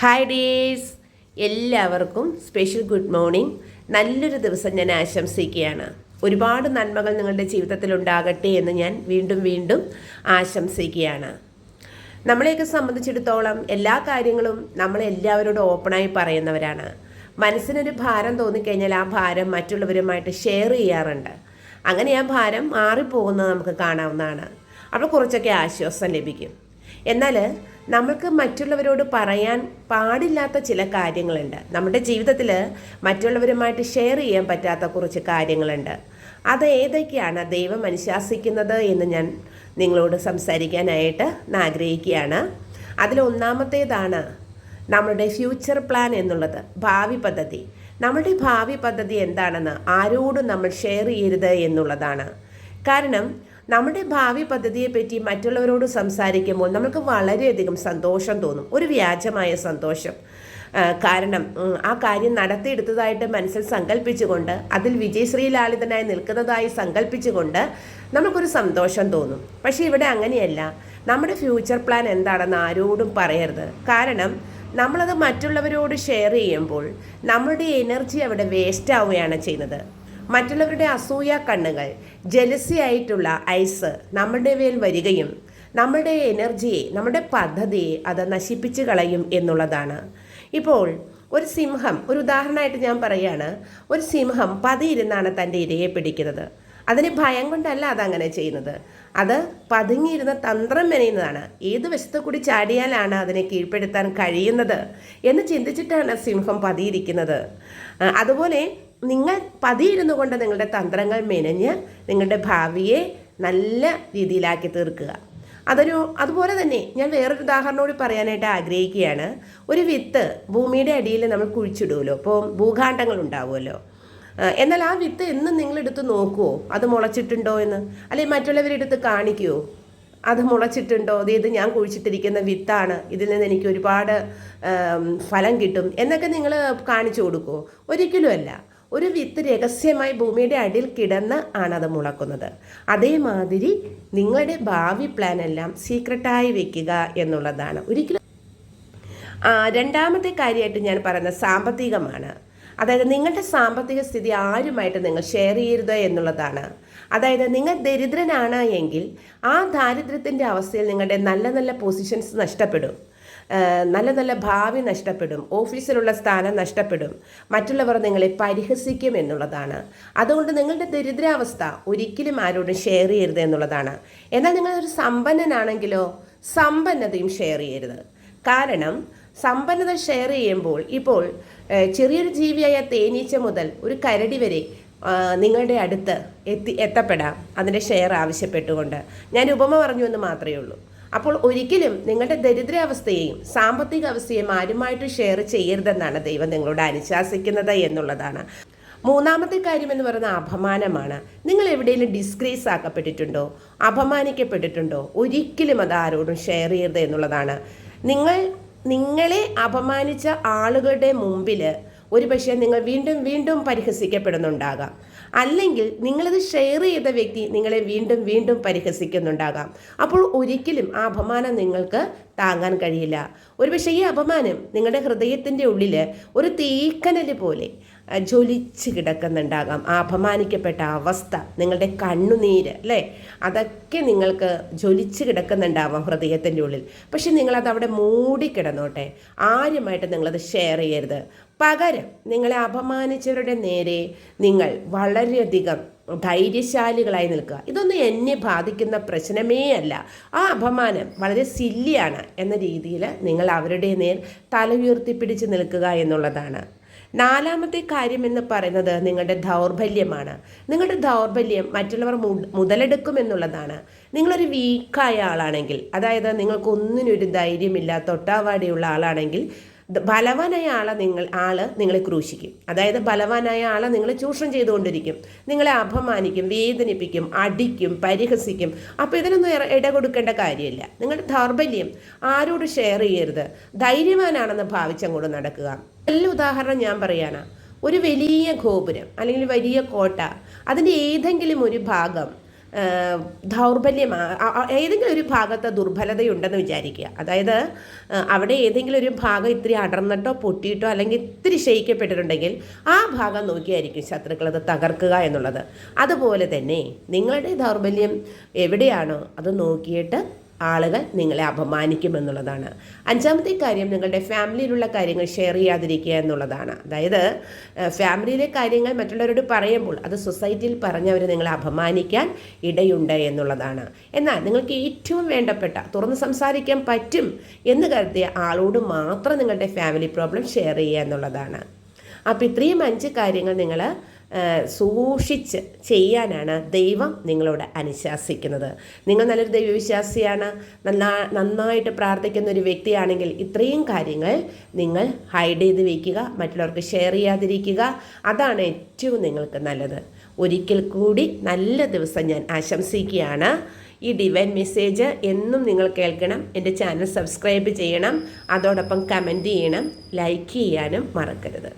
Hi ഡീസ്, എല്ലാവർക്കും special good morning. നല്ലൊരു ദിവസം ഞാൻ ആശംസിക്കുകയാണ്. ഒരുപാട് നന്മകൾ നിങ്ങളുടെ ജീവിതത്തിൽ ഉണ്ടാകട്ടെ എന്ന് ഞാൻ വീണ്ടും വീണ്ടും ആശംസിക്കുകയാണ്. നമ്മളെയൊക്കെ സംബന്ധിച്ചിടത്തോളം എല്ലാ കാര്യങ്ങളും നമ്മളെല്ലാവരോടും ഓപ്പണായി പറയുന്നവരാണ്. മനസ്സിനൊരു ഭാരം തോന്നിക്കഴിഞ്ഞാൽ ആ ഭാരം മറ്റുള്ളവരുമായിട്ട് ഷെയർ ചെയ്യാറുണ്ട്. അങ്ങനെ ആ ഭാരം മാറിപ്പോകുന്നത് നമുക്ക് കാണാവുന്നതാണ്. അപ്പോൾ കുറച്ചൊക്കെ ആശ്വാസം ലഭിക്കും. എന്നാൽ നമ്മൾക്ക് മറ്റുള്ളവരോട് പറയാൻ പാടില്ലാത്ത ചില കാര്യങ്ങളുണ്ട്. നമ്മുടെ ജീവിതത്തിൽ മറ്റുള്ളവരുമായിട്ട് ഷെയർ ചെയ്യാൻ പറ്റാത്ത കുറച്ച് കാര്യങ്ങളുണ്ട്. അത് ഏതൊക്കെയാണ് ദൈവം അനുശാസിക്കുന്നത് എന്ന് ഞാൻ നിങ്ങളോട് സംസാരിക്കാനായിട്ട് ആഗ്രഹിക്കുകയാണ്. അതിലൊന്നാമത്തേതാണ് നമ്മളുടെ ഫ്യൂച്ചർ പ്ലാൻ എന്നുള്ളത്, ഭാവി പദ്ധതി. നമ്മളുടെ ഭാവി പദ്ധതി എന്താണെന്ന് ആരോടും നമ്മൾ ഷെയർ ചെയ്യരുത് എന്നുള്ളതാണ്. കാരണം നമ്മുടെ ഭാവി പദ്ധതിയെപ്പറ്റി മറ്റുള്ളവരോട് സംസാരിക്കുമ്പോൾ നമുക്ക് വളരെയധികം സന്തോഷം തോന്നും, ഒരു വ്യാജമായ സന്തോഷം. കാരണം ആ കാര്യം നടത്തിയെടുത്തതായിട്ട് മനസ്സിൽ സങ്കല്പിച്ചുകൊണ്ട്, അതിൽ വിജയശ്രീലാളിതനായി നിൽക്കുന്നതായി സങ്കല്പിച്ചുകൊണ്ട് നമുക്കൊരു സന്തോഷം തോന്നും. പക്ഷേ ഇവിടെ അങ്ങനെയല്ല. നമ്മുടെ ഫ്യൂച്ചർ പ്ലാൻ എന്താണെന്ന് ആരോടും പറയരുത്. കാരണം നമ്മളത് മറ്റുള്ളവരോട് ഷെയർ ചെയ്യുമ്പോൾ നമ്മളുടെ എനർജി അവിടെ വേസ്റ്റ് ആവുകയാണ് ചെയ്യുന്നത്. മറ്റുള്ളവരുടെ അസൂയ കണ്ണുകൾ, ജലസി ആയിട്ടുള്ള ഐസ് നമ്മളുടെ മേൽ വരികയും നമ്മളുടെ എനർജിയെ, നമ്മുടെ പദ്ധതിയെ അത് നശിപ്പിച്ച് കളയും എന്നുള്ളതാണ്. ഇപ്പോൾ ഒരു സിംഹം, ഒരു ഉദാഹരണമായിട്ട് ഞാൻ പറയുകയാണ്. ഒരു സിംഹം പതിയിരുന്നാണ് തൻ്റെ ഇരയെ പിടിക്കുന്നത്. അതിന് ഭയം കൊണ്ടല്ല അതങ്ങനെ ചെയ്യുന്നത്. അത് പതുങ്ങിയിരുന്ന തന്ത്രം മെനയുന്നതാണ്. ഏത് വശത്ത് കൂടി ചാടിയാലാണ് അതിനെ കീഴ്പ്പെടുത്താൻ കഴിയുന്നത് എന്ന് ചിന്തിച്ചിട്ടാണ് സിംഹം പതിയിരിക്കുന്നത്. അതുപോലെ നിങ്ങൾ പതിയിരുന്നു കൊണ്ട് നിങ്ങളുടെ തന്ത്രങ്ങൾ മെനഞ്ഞ് നിങ്ങളുടെ ഭാവിയെ നല്ല രീതിയിലാക്കി തീർക്കുക. അതുപോലെ തന്നെ ഞാൻ വേറൊരു ഉദാഹരണം കൂടി പറയാനായിട്ട് ആഗ്രഹിക്കുകയാണ്. ഒരു വിത്ത് ഭൂമിയുടെ അടിയിൽ നമ്മൾ കുഴിച്ചിടുമല്ലോ, അപ്പോൾ ഭൂഖണ്ഡങ്ങൾ ഉണ്ടാവുമല്ലോ. എന്നാൽ ആ വിത്ത് എന്നും നിങ്ങളെടുത്ത് നോക്കുമോ അത് മുളച്ചിട്ടുണ്ടോ എന്ന്? അല്ലെങ്കിൽ മറ്റുള്ളവരെടുത്ത് കാണിക്കുമോ അത് മുളച്ചിട്ടുണ്ടോ, ഇത് ഞാൻ കുഴിച്ചിട്ടിരിക്കുന്ന വിത്താണ്, ഇതിൽ നിന്ന് എനിക്ക് ഒരുപാട് ഫലം കിട്ടും എന്നൊക്കെ നിങ്ങൾ കാണിച്ചു കൊടുക്കുമോ? ഒരിക്കലും അല്ല. ഒരു വിത്ത് രഹസ്യമായി ഭൂമിയുടെ അടിയിൽ കിടന്ന് ആണത് മുളക്കുന്നത്. അതേമാതിരി നിങ്ങളുടെ ഭാവി പ്ലാൻ എല്ലാം സീക്രട്ടായി വെക്കുക എന്നുള്ളതാണ്. ഒരിക്കലും രണ്ടാമത്തെ കാര്യമായിട്ട് ഞാൻ പറയുന്നത് സാമ്പത്തികമാണ്. അതായത് നിങ്ങളുടെ സാമ്പത്തിക സ്ഥിതി ആരുമായിട്ട് നിങ്ങൾ ഷെയർ ചെയ്യരുത് എന്നുള്ളതാണ്. അതായത് നിങ്ങൾ ദരിദ്രനാണ് എങ്കിൽ ആ ദാരിദ്ര്യത്തിൻ്റെ അവസ്ഥയിൽ നിങ്ങളുടെ നല്ല നല്ല പൊസിഷൻസ് നഷ്ടപ്പെടും, നല്ല നല്ല ഭാവി നഷ്ടപ്പെടും, ഓഫീസിലുള്ള സ്ഥാനം നഷ്ടപ്പെടും, മറ്റുള്ളവർ നിങ്ങളെ പരിഹസിക്കും എന്നുള്ളതാണ്. അതുകൊണ്ട് നിങ്ങളുടെ ദരിദ്രാവസ്ഥ ഒരിക്കലും ആരോടും ഷെയർ ചെയ്യരുത് എന്നുള്ളതാണ്. എന്നാൽ നിങ്ങളൊരു സമ്പന്നനാണെങ്കിലോ സമ്പന്നതയും ഷെയർ ചെയ്യരുത്. കാരണം സമ്പന്നത ഷെയർ ചെയ്യുമ്പോൾ ഇപ്പോൾ ചെറിയൊരു ജീവിയായ തേനീച്ച മുതൽ ഒരു കരടി വരെ നിങ്ങളുടെ അടുത്ത് എത്തപ്പെടാം അതിൻ്റെ ഷെയർ ആവശ്യപ്പെട്ടുകൊണ്ട്. ഞാൻ ഉപമ പറഞ്ഞു എന്ന് മാത്രമേ ഉള്ളൂ. അപ്പോൾ ഒരിക്കലും നിങ്ങളുടെ ദരിദ്രാവസ്ഥയെയും സാമ്പത്തിക അവസ്ഥയെയും ആരുമായിട്ട് ഷെയർ ചെയ്യരുതെന്നാണ് ദൈവം നിങ്ങളോട് അനുശാസിക്കുന്നത് എന്നുള്ളതാണ്. മൂന്നാമത്തെ കാര്യം എന്ന് പറയുന്നത് അപമാനമാണ്. നിങ്ങൾ എവിടെയെങ്കിലും ഡിസ്ഗ്രേസ് ആക്കപ്പെട്ടിട്ടുണ്ടോ, അപമാനിക്കപ്പെട്ടിട്ടുണ്ടോ? ഒരിക്കലും അത് ആരോടും ഷെയർ ചെയ്യരുത് എന്നുള്ളതാണ്. നിങ്ങളെ അപമാനിച്ച ആളുകളുടെ മുമ്പിൽ ഒരു പക്ഷേ നിങ്ങൾ വീണ്ടും വീണ്ടും പരിഹസിക്കപ്പെടുന്നുണ്ടാകാം. അല്ലെങ്കിൽ നിങ്ങളത് ഷെയർ ചെയ്ത വ്യക്തി നിങ്ങളെ വീണ്ടും വീണ്ടും പരിഹസിക്കുന്നുണ്ടാകാം. അപ്പോൾ ഒരിക്കലും ആ അപമാനം നിങ്ങൾക്ക് താങ്ങാൻ കഴിയില്ല. ഒരുപക്ഷേ ഈ അപമാനം നിങ്ങളുടെ ഹൃദയത്തിൻ്റെ ഉള്ളിൽ ഒരു തീക്കനൽ പോലെ ജ്വലിച്ച് കിടക്കുന്നുണ്ടാകാം. ആ അപമാനിക്കപ്പെട്ട അവസ്ഥ, നിങ്ങളുടെ കണ്ണുനീര് അല്ലേ, അതൊക്കെ നിങ്ങൾക്ക് ജ്വലിച്ച് കിടക്കുന്നുണ്ടാവാം ഹൃദയത്തിൻ്റെ ഉള്ളിൽ. പക്ഷെ നിങ്ങളത് അവിടെ മൂടിക്കിടന്നോട്ടെ. ആരുമായിട്ട് നിങ്ങളത് ഷെയർ ചെയ്യരുത്. പകരം നിങ്ങളെ അപമാനിച്ചവരുടെ നേരെ നിങ്ങൾ വളരെയധികം ധൈര്യശാലികളായി നിൽക്കുക. ഇതൊന്നും എന്നെ ബാധിക്കുന്ന പ്രശ്നമേ അല്ല, ആ അപമാനം വളരെ സില്ലിയാണ് എന്ന രീതിയിൽ നിങ്ങൾ അവരുടെ നേർ തല ഉയർത്തിപ്പിടിച്ച് നിൽക്കുക എന്നുള്ളതാണ്. നാലാമത്തെ കാര്യം എന്ന് പറയുന്നത് നിങ്ങളുടെ ദൗർബല്യമാണ്. നിങ്ങളുടെ ദൗർബല്യം മറ്റുള്ളവർ മുതലെടുക്കുമെന്നുള്ളതാണ്. നിങ്ങളൊരു വീക്കായ ആളാണെങ്കിൽ, അതായത് നിങ്ങൾക്കൊന്നിനൊരു ധൈര്യമില്ല, തൊട്ടാവാടിയുള്ള ആളാണെങ്കിൽ ബലവാനായ നിങ്ങളെ ക്രൂശിക്കും. അതായത് ബലവാനായ ആളെ നിങ്ങളെ ചൂഷണം ചെയ്തുകൊണ്ടിരിക്കും, നിങ്ങളെ അപമാനിക്കും, വേദനിപ്പിക്കും, അടിക്കും, പരിഹസിക്കും. അപ്പോൾ ഇതിനൊന്നും ഇട കൊടുക്കേണ്ട കാര്യമില്ല. നിങ്ങളുടെ ദൗർബല്യം ആരോട് ഷെയർ ചെയ്യരുത്. ധൈര്യവാനാണെന്ന് ഭാവിച്ചങ്ങോട്ട് നടക്കുക. നല്ല ഉദാഹരണം ഞാൻ പറയാണ്. ഒരു വലിയ ഗോപുരം അല്ലെങ്കിൽ വലിയ കോട്ട, അതിൻ്റെ ഏതെങ്കിലും ഒരു ഭാഗം ദൗർബല്യം, ഏതെങ്കിലും ഒരു ഭാഗത്ത് ദുർബലതയുണ്ടെന്ന് വിചാരിക്കുക. അതായത് അവിടെ ഏതെങ്കിലും ഒരു ഭാഗം ഇത്തിരി അടർന്നിട്ടോ പൊട്ടിയിട്ടോ അല്ലെങ്കിൽ ഇത്തിരി ക്ഷയിക്കപ്പെട്ടിട്ടുണ്ടെങ്കിൽ ആ ഭാഗം നോക്കിയായിരിക്കും ശത്രുക്കൾ അത് തകർക്കുക എന്നുള്ളത്. അതുപോലെ തന്നെ നിങ്ങളുടെ ദൗർബല്യം എവിടെയാണോ അത് നോക്കിയിട്ട് ആളുകൾ നിങ്ങളെ അപമാനിക്കുമെന്നുള്ളതാണ്. അഞ്ചാമത്തെ കാര്യം, നിങ്ങളുടെ ഫാമിലിയിലുള്ള കാര്യങ്ങൾ ഷെയർ ചെയ്യാതിരിക്കുക എന്നുള്ളതാണ്. അതായത് ഫാമിലിയിലെ കാര്യങ്ങൾ മറ്റുള്ളവരോട് പറയുമ്പോൾ അത് സൊസൈറ്റിയിൽ പറഞ്ഞവർ നിങ്ങളെ അപമാനിക്കാൻ ഇടയുണ്ട് എന്നുള്ളതാണ്. എന്നാൽ നിങ്ങൾക്ക് ഏറ്റവും വേണ്ടപ്പെട്ട, തുറന്ന് സംസാരിക്കാൻ പറ്റും എന്ന് കരുതിയ ആളോട് മാത്രം നിങ്ങളുടെ ഫാമിലി പ്രോബ്ലം ഷെയർ ചെയ്യുക എന്നുള്ളതാണ്. അപ്പോൾ ഇത്രയും 5 കാര്യങ്ങൾ നിങ്ങൾ സൂക്ഷിച്ച് ചെയ്യാനാണ് ദൈവം നിങ്ങളോട് അനുശാസിക്കുന്നത്. നിങ്ങൾ നല്ലൊരു ദൈവവിശ്വാസിയാണ്, നന്നായിട്ട് പ്രാർത്ഥിക്കുന്ന ഒരു വ്യക്തിയാണെങ്കിൽ ഇത്രയും കാര്യങ്ങൾ നിങ്ങൾ ഹൈഡ് ചെയ്ത് വയ്ക്കുക, മറ്റുള്ളവർക്ക് ഷെയർ ചെയ്യാതിരിക്കുക. അതാണ് ഏറ്റവും നിങ്ങൾക്ക് നല്ലത്. ഒരിക്കൽ കൂടി നല്ല ദിവസം ഞാൻ ആശംസിക്കുകയാണ്. ഈ ഡിവൈൻ മെസ്സേജ് എന്നും നിങ്ങൾ കേൾക്കണം. എൻ്റെ ചാനൽ സബ്സ്ക്രൈബ് ചെയ്യണം, അതോടൊപ്പം കമൻറ്റ് ചെയ്യണം, ലൈക്ക് ചെയ്യാനും മറക്കരുത്.